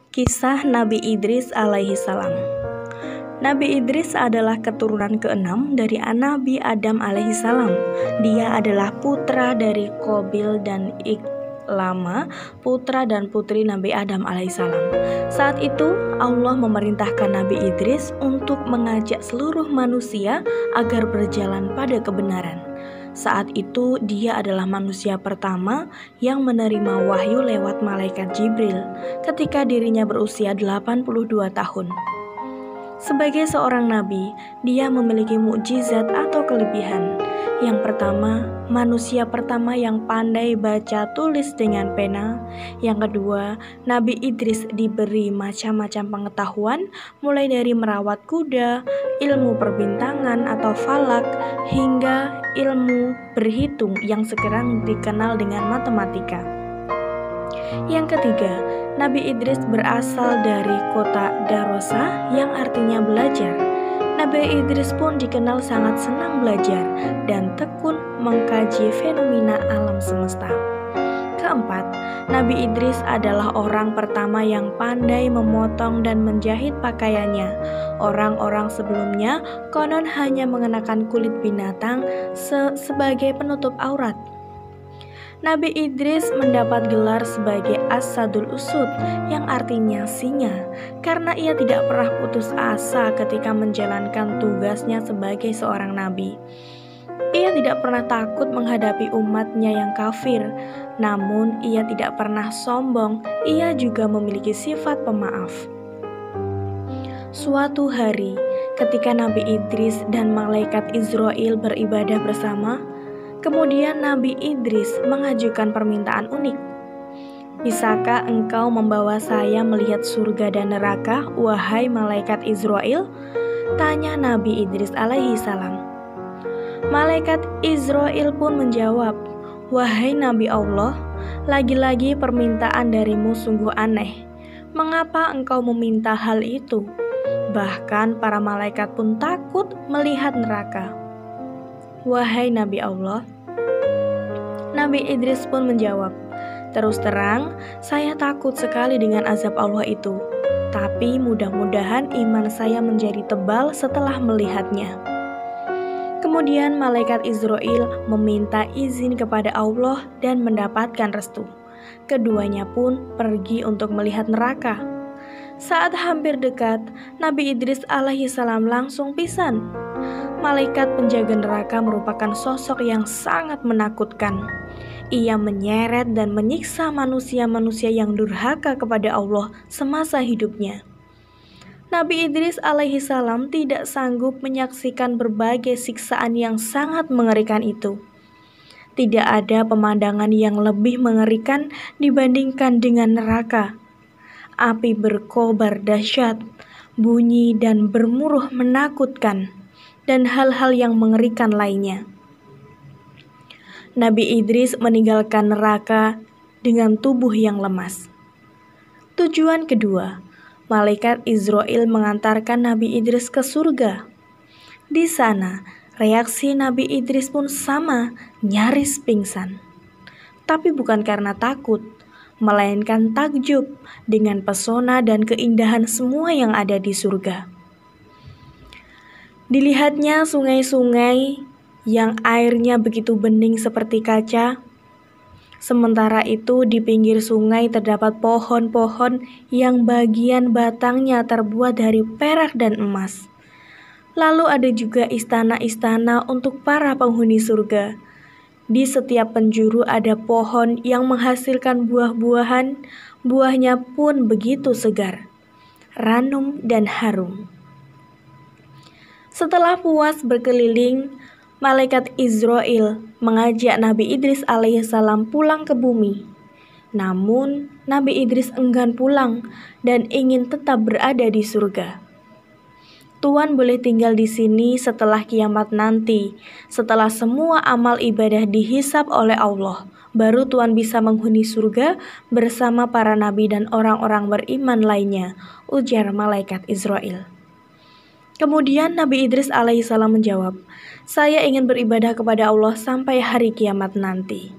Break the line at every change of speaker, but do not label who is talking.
Kisah Nabi Idris alaihi salam. Nabi Idris adalah keturunan keenam dari Nabi Adam alaihi salam. Dia adalah putra dari Qabil dan Iklama, putra dan putri Nabi Adam alaihi salam. Saat itu Allah memerintahkan Nabi Idris untuk mengajak seluruh manusia agar berjalan pada kebenaran. Saat itu dia adalah manusia pertama yang menerima wahyu lewat malaikat Jibril ketika dirinya berusia 82 tahun. Sebagai seorang nabi, dia memiliki mukjizat atau kelebihan. Yang pertama, manusia pertama yang pandai baca tulis dengan pena. Yang kedua, Nabi Idris diberi macam-macam pengetahuan, mulai dari merawat kuda, ilmu perbintangan atau falak, hingga ilmu berhitung yang sekarang dikenal dengan matematika. Yang ketiga, Nabi Idris berasal dari kota Darosa yang artinya belajar. Nabi Idris pun dikenal sangat senang belajar dan tekun mengkaji fenomena alam semesta. Keempat, Nabi Idris adalah orang pertama yang pandai memotong dan menjahit pakaiannya. Orang-orang sebelumnya konon hanya mengenakan kulit binatang sebagai penutup aurat. Nabi Idris mendapat gelar sebagai Asadul Usud yang artinya singa karena ia tidak pernah putus asa ketika menjalankan tugasnya sebagai seorang nabi. Ia tidak pernah takut menghadapi umatnya yang kafir, namun ia tidak pernah sombong. Ia juga memiliki sifat pemaaf. Suatu hari, ketika Nabi Idris dan malaikat Israel beribadah bersama, kemudian Nabi Idris mengajukan permintaan unik. Bisakah engkau membawa saya melihat surga dan neraka, wahai malaikat Israel? Tanya Nabi Idris alaihi salam. Malaikat Israel pun menjawab, wahai Nabi Allah, lagi-lagi permintaan darimu sungguh aneh. Mengapa engkau meminta hal itu? Bahkan para malaikat pun takut melihat neraka. Wahai Nabi Allah. Nabi Idris pun menjawab, terus terang, saya takut sekali dengan azab Allah itu. Tapi mudah-mudahan iman saya menjadi tebal setelah melihatnya. Kemudian malaikat Israel meminta izin kepada Allah dan mendapatkan restu. Keduanya pun pergi untuk melihat neraka. Saat hampir dekat, Nabi Idris alaihi salam langsung pingsan. Malaikat penjaga neraka merupakan sosok yang sangat menakutkan. Ia menyeret dan menyiksa manusia-manusia yang durhaka kepada Allah semasa hidupnya. Nabi Idris alaihi salam tidak sanggup menyaksikan berbagai siksaan yang sangat mengerikan itu. Tidak ada pemandangan yang lebih mengerikan dibandingkan dengan neraka. Api berkobar dahsyat, bunyi dan bermuruh menakutkan, dan hal-hal yang mengerikan lainnya. Nabi Idris meninggalkan neraka dengan tubuh yang lemas. Tujuan kedua, malaikat Israel mengantarkan Nabi Idris ke surga. Di sana, reaksi Nabi Idris pun sama, nyaris pingsan. Tapi bukan karena takut, melainkan takjub dengan pesona dan keindahan semua yang ada di surga. Dilihatnya sungai-sungai yang airnya begitu bening seperti kaca. Sementara itu di pinggir sungai terdapat pohon-pohon yang bagian batangnya terbuat dari perak dan emas. Lalu ada juga istana-istana untuk para penghuni surga. Di setiap penjuru ada pohon yang menghasilkan buah-buahan, buahnya pun begitu segar, ranum dan harum. Setelah puas berkeliling, malaikat Israel mengajak Nabi Idris alaihissalam pulang ke bumi. Namun, Nabi Idris enggan pulang dan ingin tetap berada di surga. Tuhan boleh tinggal di sini setelah kiamat nanti. Setelah semua amal ibadah dihisab oleh Allah, baru Tuhan bisa menghuni surga bersama para nabi dan orang-orang beriman lainnya, ujar malaikat Israel. Kemudian Nabi Idris alaihissalam menjawab, saya ingin beribadah kepada Allah sampai hari kiamat nanti.